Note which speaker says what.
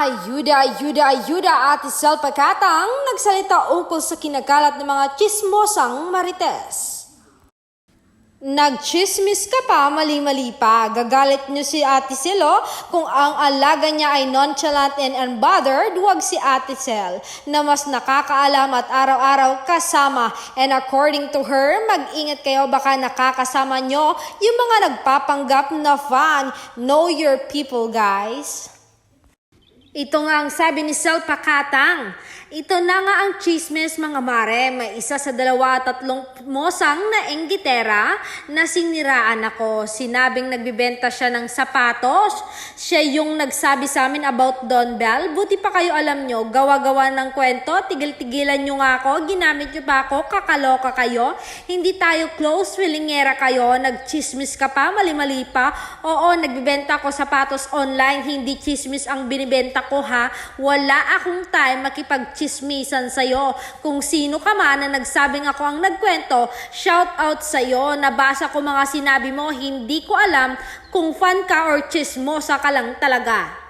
Speaker 1: Ayuda Ate Sel Pacatang nagsalita ukol sa kinakalat ng mga chismosang marites. Nagchismis ka pa, mali-mali pa. Gagalit niyo si Ate Sel kung ang alaga niya ay nonchalant and unbothered, huwag si Ate Sel na mas nakakaalam at araw-araw kasama. And according to her, mag-ingat kayo baka nakakasama niyo yung mga nagpapanggap na fan. Know your people, guys. Ito nga ang sabi ni Sel Pacatang. Ito na nga ang chismis mga mare. May isa sa 2-3 mosang na enggitera na siniraan ako. Sinabing nagbibenta siya ng sapatos. Siya yung nagsabi sa amin about Don Bell. Buti pa kayo alam nyo, gawa-gawa ng kwento. Tigil-tigilan nyo nga ako. Ginamit nyo pa ako. Kakaloka kayo. Hindi tayo close. Willingera kayo. Nagchismis ka pa. Mali-mali pa. Oo, nagbibenta ako sapatos online. Hindi chismis ang binibenta ko ha. Wala akong time makipag-chismisan sa'yo. Kung sino ka man na nagsabing ako ang nagkwento, shout out sa'yo. Nabasa ko mga sinabi mo, hindi ko alam kung fan ka or chismosa ka lang talaga.